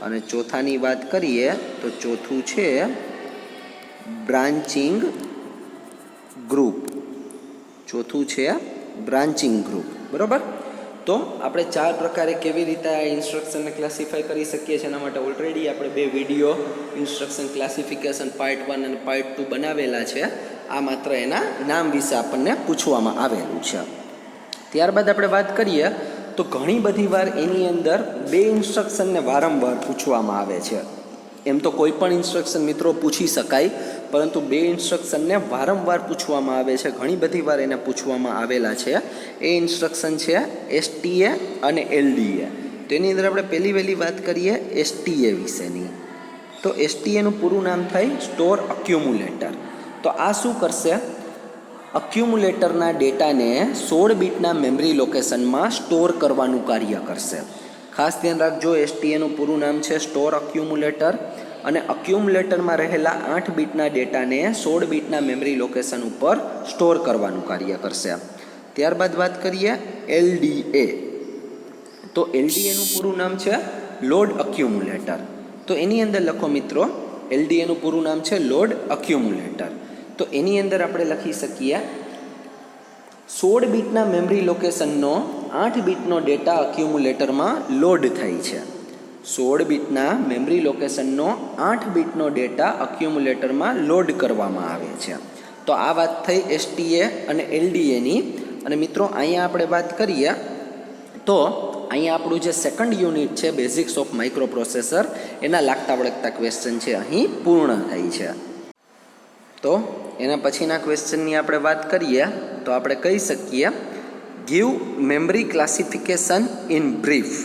અને ચોથાની વાત કરીએ તો ચોથું છે બ્રાન્ચિંગ ગ્રુપ. ચોથું છે બ્રાન્ચિંગ ગ્રુપ. બરાબર. તો આપણે 4 પ્રકારે કેવી રીતે આ ઇન્સ્ટ્રક્શનને ક્લાસિફાઈ કરી શકીએ છીએ એના માટે ઓલરેડી આપણે 2 વિડીયો ઇન્સ્ટ્રક્શન ક્લાસિફિકેશન પાર્ટ 1 અને પાર્ટ 2 બનાવેલા છે. આ માત્ર એના નામ વિશે આપણને પૂછવામાં આવેલું છે. ત્યારબાદ આપણે વાત કરીએ તો ઘણી બધી વાર એની અંદર 2 ઇન્સ્ટ્રક્શનને વારંવાર પૂછવામાં આવે છે. એમ તો કોઈ પણ ઇન્સ્ટ્રક્શન મિત્રો પૂછી શકાય, પરંતુ 2 ઇન્સ્ટ્રક્શનને વારંવાર પૂછવામાં આવે છે. ઘણી બધી વાર એને પૂછવામાં આવેલા છે. એ ઇન્સ્ટ્રક્શન છે STA અને LDA. તો એની અંદર આપણે પહેલી વાત કરીએ STA વિશેની. તો STAનું પૂરું નામ થાય સ્ટોર અક્યુમ્યુલેટર. તો આ શું કરશે? અક્યુમ્યુલેટરના ડેટાને 16 બીટના મેમરી લોકેશનમાં સ્ટોર કરવાનું કાર્ય કરશે. ખાસ ધ્યાન રાખજો, STAનું પૂરું નામ છે સ્ટોર અક્યુમ્યુલેટર, અને અક્યુમ્યુલેટરમાં રહેલા 8 બીટના ડેટાને 16 બીટના મેમરી લોકેશન ઉપર સ્ટોર કરવાનું કાર્ય કરશે. ત્યારબાદ વાત કરીએ LDA. તો LDAનું પૂરું નામ છે લોડ અક્યુમ્યુલેટર. તો એની અંદર લખો મિત્રો, LDAનું પૂરું નામ છે લોડ અક્યુમ્યુલેટર. તો એની અંદર આપણે લખી શકીએ 16 બીટના મેમરી લોકેશનનો 8 બીટનો ડેટા અક્યુમ્યુલેટરમાં લોડ થાય છે. 16 બીટના મેમરી લોકેશનનો 8 બીટનો ડેટા અક્યુમ્યુલેટરમાં લોડ કરવામાં આવે છે. તો આ વાત થઈ STA અને LDAની. અને મિત્રો અહીંયા આપણે વાત કરીએ તો અહીંયા આપણું જે સેકન્ડ યુનિટ છે બેઝિક્સ ઓફ માઇક્રો પ્રોસેસર, એના લાગતા વળગતા ક્વેશ્ચન છે અહીં પૂર્ણ થાય છે. તો એના પછીના ક્વેશ્ચનની આપણે વાત કરીએ તો આપણે કહી શકીએ give memory classification in brief.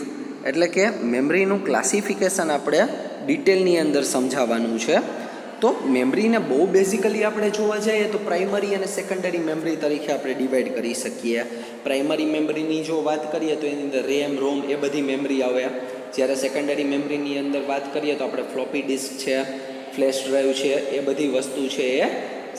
એટલે કે મેમરીનું ક્લાસિફિકેશન આપણે ડિટેલની અંદર સમજાવવાનું છે. તો મેમરીને બહુ બેઝિકલી આપણે જોવા જઈએ તો પ્રાઇમરી અને સેકન્ડરી મેમરી તરીકે આપણે ડિવાઈડ કરી શકીએ. પ્રાઇમરી મેમરીની જો વાત કરીએ તો એની અંદર રેમ, રોમ એ બધી મેમરી આવે. જ્યારે સેકન્ડરી મેમરીની અંદર વાત કરીએ તો આપણે ફ્લોપી ડિસ્ક છે, ફ્લેશ ડ્રાઈવ છે, એ બધી વસ્તુ છે એ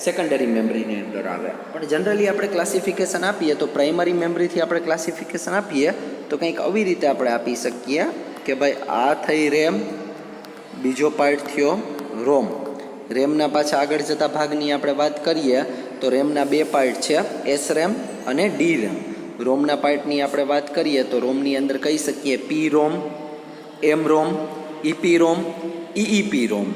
સેકન્ડરી મેમરીની અંદર આવે. પણ જનરલી આપણે ક્લાસિફિકેશન આપીએ તો પ્રાઇમરી મેમરીથી આપણે ક્લાસિફિકેશન આપીએ તો કંઈક આવી રીતે આપણે આપી શકીએ કે ભાઈ આ થઈ રેમ, બીજો પાર્ટ થયો રોમ. રેમના પાછા આગળ જતા ભાગની આપણે વાત કરીએ તો રેમના 2 પાર્ટ છે SRAM અને DRAM. રોમના પાર્ટની આપણે વાત કરીએ તો રોમની અંદર કહી શકીએ PROM, MROM, EPROM, EEPROM.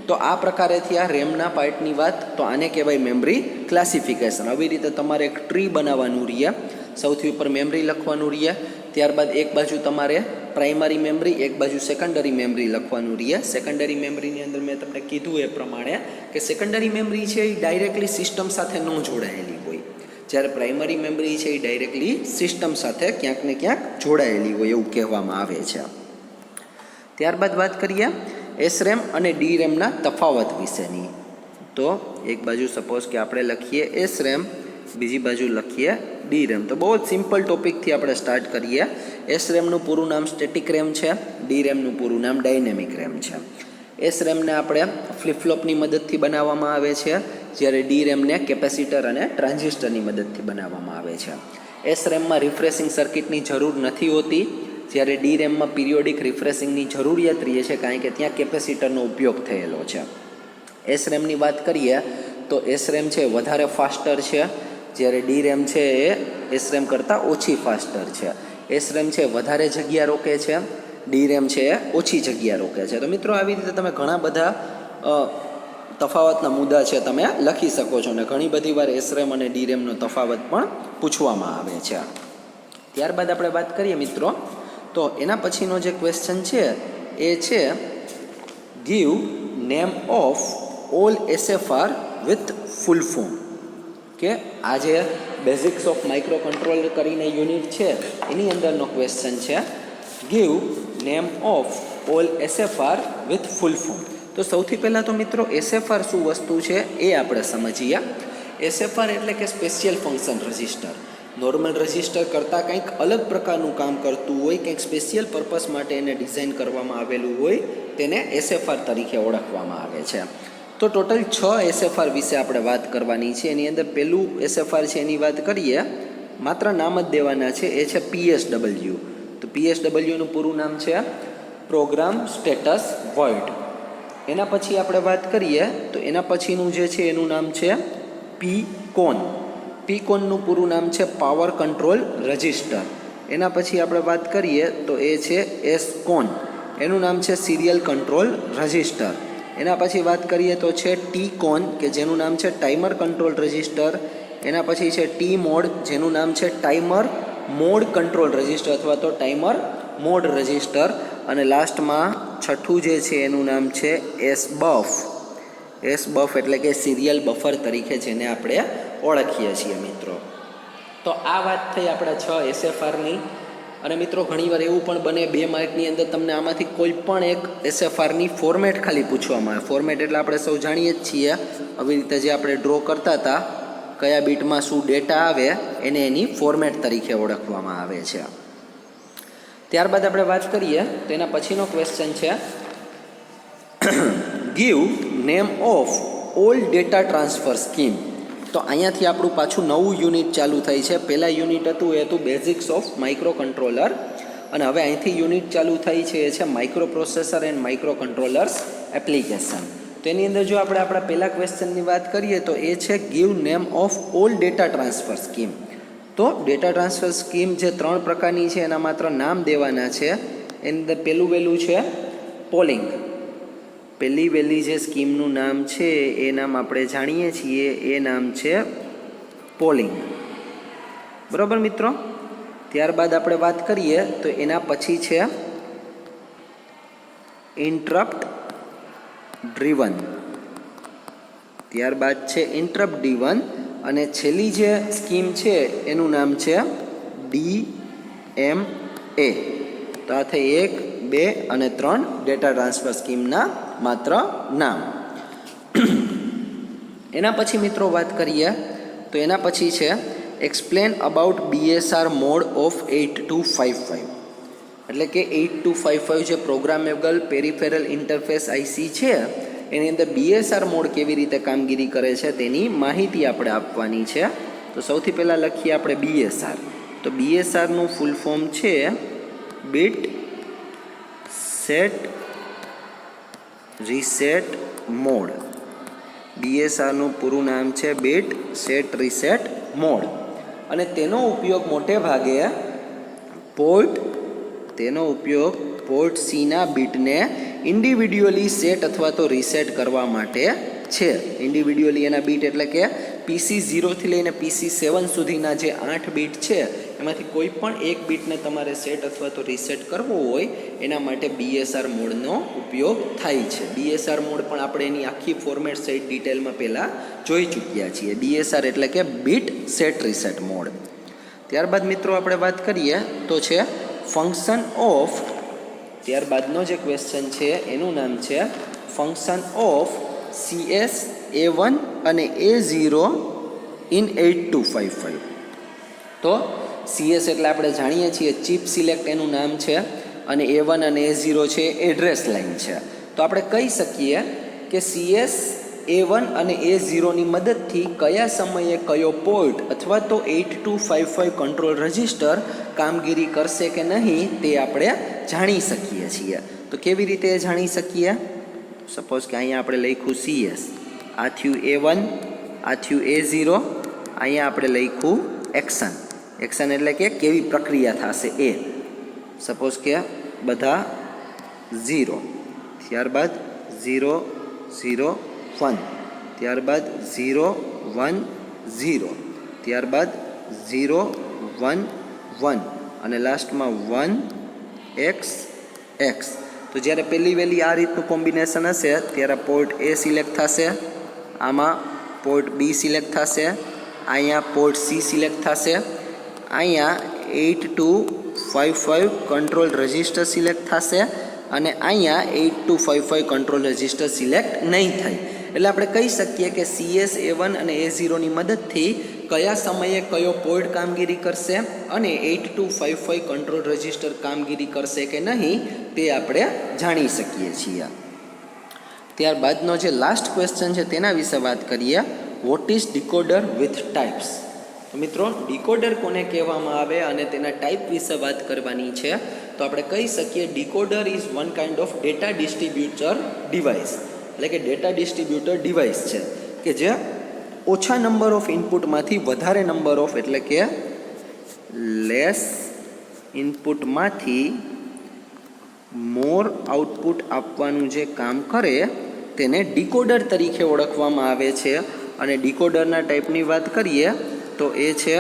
તો આ પ્રકારેથી આ રેમના પાર્ટની વાત, તો આને કહેવાય મેમરી ક્લાસિફિકેશન. આવી રીતે તમારે એક ટ્રી બનાવવાનું રહીએ. સૌથી ઉપર મેમરી લખવાનું રહીએ, ત્યારબાદ એક બાજુ તમારે પ્રાઇમરી મેમરી, એક બાજુ સેકન્ડરી મેમરી લખવાનું રહીએ. સેકન્ડરી મેમરીની અંદર મેં તમને કીધું એ પ્રમાણે કે સેકન્ડરી મેમરી છે એ ડાયરેક્ટલી સિસ્ટમ સાથે ન જોડાયેલી હોય, જ્યારે પ્રાઇમરી મેમરી છે એ ડાયરેક્ટલી સિસ્ટમ સાથે ક્યાંક ને ક્યાંક જોડાયેલી હોય એવું કહેવામાં આવે છે. ત્યારબાદ વાત કરીએ SRAM અને DRAMના તફાવત વિશેની. તો એક બાજુ સપોઝ કે આપણે લખીએ SRAM, બીજી બાજુ લખીએ DRAM. તો બહુ જ સિમ્પલ ટોપિકથી આપણે સ્ટાર્ટ કરીએ. SRAMનું પૂરું નામ સ્ટેટિક રેમ છે, DRAMનું પૂરું નામ ડાયનેમિક રેમ છે. SRAMને આપણે ફ્લિપફ્લોપની મદદથી બનાવવામાં આવે છે, જ્યારે DRAMને કેપેસિટર અને ટ્રાન્ઝિસ્ટરની મદદથી બનાવવામાં આવે છે. SRAMમાં રિફ્રેશિંગ સર્કિટની જરૂર નથી હોતી, જ્યારે DRAMમાં પિરિયોડિક રિફ્રેશિંગની જરૂરિયાત રહે છે, કારણ કે ત્યાં કેપેસિટરનો ઉપયોગ થયેલો છે. SRAMની વાત કરીએ તો SRAM છે વધારે ફાસ્ટર છે, જ્યારે DRAM છે એ SRAM કરતાં ઓછી ફાસ્ટર છે. SRAM છે વધારે જગ્યા રોકે છે, DRAM છે એ ઓછી જગ્યા રોકે છે. તો મિત્રો આવી રીતે તમે ઘણા બધા તફાવતના મુદ્દા છે તમે લખી શકો છો, અને ઘણી બધી વાર SRAM અને DRAMનો તફાવત પણ પૂછવામાં આવે છે. ત્યારબાદ આપણે વાત કરીએ મિત્રો તો એના પછીનો જે ક્વેશ્ચન છે એ છે give name of all SFR with full form. કે આ જે બેઝિક્સ ઓફ માઇક્રો કંટ્રોલર કરીને યુનિટ છે એની અંદરનો ક્વેશ્ચન છે give name of all SFR with full form. તો સૌથી પહેલાં તો મિત્રો SFR શું વસ્તુ છે એ આપણે સમજીએ. SFR એટલે કે special function register. Normal register કરતાં કંઈક અલગ પ્રકારનું કામ કરતું હોય, કંઈક સ્પેશિયલ પર્પસ માટે એને ડિઝાઇન કરવામાં આવેલું હોય તેને SFR તરીકે ઓળખવામાં આવે છે. તો ટોટલ 6 SFR વિશે આપણે વાત કરવાની છે. એની અંદર પહેલું SFR છે એની વાત કરીએ, માત્ર નામ જ દેવાના છે, એ છે PSW. તો PSWનું પૂરું નામ છે પ્રોગ્રામ સ્ટેટસ વર્ડ. એના પછી આપણે વાત કરીએ તો એના પછીનું જે છે એનું નામ છે PCON. PCONનું પૂરું નામ છે પાવર કંટ્રોલ રજિસ્ટર. એના પછી આપણે વાત કરીએ તો એ છે SCON. એનું નામ છે સિરિયલ કંટ્રોલ રજિસ્ટર. એના પછી વાત કરીએ તો છે TCON કે જેનું નામ છે ટાઈમર કંટ્રોલ રજિસ્ટર. એના પછી છે TMOD જેનું નામ છે ટાઈમર મોડ કંટ્રોલ રજિસ્ટર અથવા તો ટાઈમર મોડ રજિસ્ટર. અને લાસ્ટમાં છઠ્ઠું જે છે એનું નામ છે SBUF. SBUF એટલે કે સિરિયલ બફર તરીકે જેને આપણે ઓળખીએ છીએ મિત્રો. તો આ વાત થઈ આપણા 6 SFRની. અને મિત્રો ઘણીવાર એવું પણ બને 2 માર્કની અંદર તમને આમાંથી કોઈ પણ એક SFRની ફોર્મેટ ખાલી પૂછવામાં આવે. ફોર્મેટ એટલે આપણે સૌ જાણીએ જ છીએ, આવી રીતે જે આપણે ડ્રો કરતા હતા કયા બીટમાં શું ડેટા આવે એને એની ફોર્મેટ તરીકે ઓળખવામાં આવે છે. ત્યારબાદ આપણે વાત કરીએ તો એના પછીનો ક્વેશ્ચન છે give name of all data transfer scheme. તો અહીંયાથી આપણું પાછું નવું યુનિટ ચાલુ થાય છે. પહેલાં યુનિટ હતું એ હતું બેઝિક્સ ઓફ માઇક્રો કંટ્રોલર, અને હવે અહીંથી યુનિટ ચાલુ થઈ છે એ છે micro processor and micro controllers application. તો એની અંદર જો આપણે આપણા પહેલા ક્વેશ્ચનની વાત કરીએ તો એ છે give name of all data transfer scheme. તો ડેટા ટ્રાન્સફર સ્કીમ જે 3 પ્રકારની છે એના માત્ર નામ દેવાના છે. એની અંદર પહેલું વહેલું છે પોલિંગ. પહેલી વહેલી જે સ્કીમનું નામ છે એ નામ આપણે જાણીએ છીએ, એ નામ છે પોલિંગ. બરાબર મિત્રો. ત્યારબાદ આપણે વાત કરીએ તો એના પછી છે ઇન્ટરપ્ટ ડ્રીવન. ત્યારબાદ છે ઇન્ટરપ્ટ ડ્રીવન. અને છેલ્લી જે સ્કીમ છે એનું નામ છે DMA. તો આ થઈ 1, 2 અને 3 ડેટા ટ્રાન્સફર સ્કીમના માત્ર નામ. એના પછી મિત્રો વાત કરીએ તો એના પછી છે explain about BSR mode of 8255. એટલે કે 8255 જે પ્રોગ્રામેબલ પેરિફેરલ ઇન્ટરફેસ IC છે એની અંદર BSR મોડ કેવી રીતે કામગીરી કરે છે તેની માહિતી આપણે આપવાની છે. તો સૌથી પહેલાં લખીએ આપણે BSR. તો BSRનું ફૂલ ફોર્મ છે બીટ સેટ રીસેટ મોડ. BSRનું પૂરું નામ છે બીટ સેટ રીસેટ મોડ. અને તેનો ઉપયોગ મોટે ભાગે પોર્ટ Cના બીટને ઇન્ડિવિડ્યુઅલી સેટ અથવા તો રીસેટ કરવા માટે છે. ઇન્ડિવિડ્યુઅલી એના બીટ એટલે કે PC 0 થી લઈને PC 7 સુધીના જે 8 બીટ છે એમાંથી કોઈ પણ એક બીટને તમારે સેટ અથવા તો રીસેટ કરવો હોય એના માટે BSR મોડનો ઉપયોગ થાય છે. BSR મોડ પણ આપણે એની આખી ફોર્મેટ સહિત ડિટેલમાં પહેલાં જોઈ ચૂક્યા છીએ. BSR એટલે કે બીટ સેટ રીસેટ મોડ. ત્યારબાદ મિત્રો આપણે વાત કરીએ તો છે ફંક્શન ઓફ. ત્યારબાદનો જે ક્વેશ્ચન છે એનું નામ છે ફંક્શન ઓફ CS A1 અને A0 ઇન 8255. તો CS એટલે આપણે જાણીએ છીએ ચિપ સિલેક્ટ એનું નામ છે, અને A1 અને A0 છે એડ્રેસ લાઇન છે. તો આપણે કહી શકીએ કે CS A1 અને A0ની મદદથી કયા સમયે કયો પોર્ટ અથવા તો 8255 કંટ્રોલ રજિસ્ટર કામગીરી કરશે કે નહીં તે આપણે જાણી શકીએ છીએ. તો કેવી રીતે જાણી શકીએ? સપોઝ કે અહીંયા આપણે લખ્યું CS, આ થયું A1, આ થયું A0, અહીંયા આપણે લખ્યું એક્શન. એક્શન એટલે કે કેવી પ્રક્રિયા થશે એ. સપોઝ કે બધા 0, ત્યારબાદ 0 0 1, ત્યારબાદ 0 1 0, ત્યારબાદ 0 1 1 અને લાસ્ટમાં 1 x x. તો જ્યારે પહેલી વહેલી આ રીતનું કોમ્બિનેશન હશે ત્યારે પોર્ટ A સિલેક્ટ થશે, આમાં પોર્ટ B સિલેક્ટ થશે, અહીંયા પોર્ટ સી સિલેક્ટ થશે, અહીંયા 8255 કંટ્રોલ રજિસ્ટર સિલેક્ટ થશે અને અહીંયા 8255 કંટ્રોલ રજિસ્ટર સિલેક્ટ નહીં થાય. એટલે આપણે કહી શકીએ કે CS A1 અને A0ની મદદથી કયા સમયે કયો પોર્ટ કામગીરી કરશે અને 8255 કંટ્રોલ રજિસ્ટર કામગીરી કરશે કે નહીં તે આપણે જાણી શકીએ છીએ. ત્યારબાદનો જે લાસ્ટ ક્વેશ્ચન છે તેના વિશે વાત કરીએ. What is decoder with types? તો મિત્રો ડીકોડર કોને કહેવામાં આવે અને તેના ટાઈપ વિશે વાત કરવાની છે. તો આપણે કહી શકીએ decoder is one kind of data distributor device, એટલે કે ડેટા ડિસ્ટ્રીબ્યુટર ડિવાઇસ છે કે જે ઓછા નંબર ઓફ ઇનપુટમાંથી વધારે નંબર ઓફ, એટલે કે લેસ ઇનપુટમાંથી મોર આઉટપુટ આપવાનું જે કામ કરે તેને ડીકોડર તરીકે ઓળખવામાં આવે છે. અને ડીકોડરના ટાઈપની વાત કરીએ તો એ છે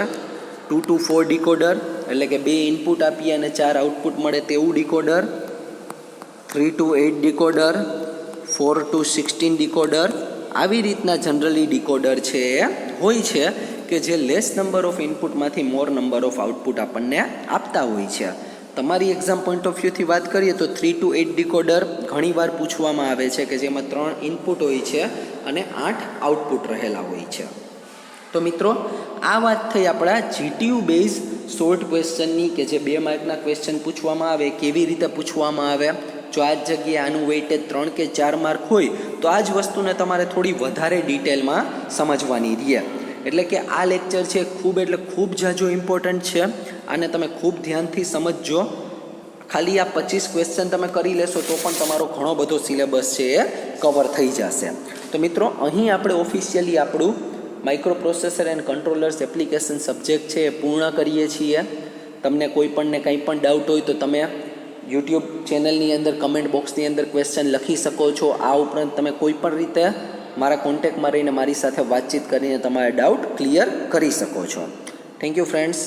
2 to 4 ડીકોડર, એટલે કે 2 ઇનપુટ આપીએ અને 4 આઉટપુટ મળે તેવું decoder, 3 to 8 decoder, 4 to 16 decoder. આવી રીતના જનરલી ડીકોડર છે એ હોય છે કે જે લેસ નંબર ઓફ ઇનપુટમાંથી મોર નંબર ઓફ આઉટપુટ આપણને આપતા હોય છે. તમારી એક્ઝામ પોઈન્ટ ઓફ વ્યૂથી વાત કરીએ તો 3 to 8 ડીકોડર ઘણીવાર પૂછવામાં આવે છે કે જેમાં 3 ઇનપુટ હોય છે અને 8 આઉટપુટ રહેલા હોય છે. તો મિત્રો આ વાત થઈ આપણા GTU બેઝ શોર્ટ ક્વેશ્ચનની કે જે 2 માર્કના ક્વેશ્ચન પૂછવામાં આવે કેવી રીતે પૂછવામાં આવે. જો આ જ જગ્યાએ આનું વેઇટેજ 3 કે 4 માર્ક હોય તો આ જ વસ્તુને તમારે થોડી વધારે ડિટેલમાં સમજવાની રહે. એટલે કે આ લેક્ચર છે ખૂબ એટલે ખૂબ જાજો ઇમ્પોર્ટન્ટ છે. આને તમે ખૂબ ધ્યાનથી સમજજો. ખાલી આ 25 ક્વેશ્ચન તમે કરી લેશો તો પણ તમારો ઘણો બધો સિલેબસ છે એ કવર થઈ જશે. તો મિત્રો અહીં આપણે ઓફિશિયલી આપણું micro processor and controllers application subject છે એ પૂર્ણ કરીએ છીએ. તમને કોઈ પણને કંઈ પણ ડાઉટ હોય તો તમે યુટ્યુબ ચેનલની અંદર કમેન્ટ બોક્સની અંદર ક્વેશ્ચન લખી શકો છો. આ ઉપરાંત તમે કોઈ પણ રીતે મારા કોન્ટેક્ટમાં રહીને મારી સાથે વાતચીત કરીને તમારા ડાઉટ ક્લિયર કરી શકો છો. Thank you friends.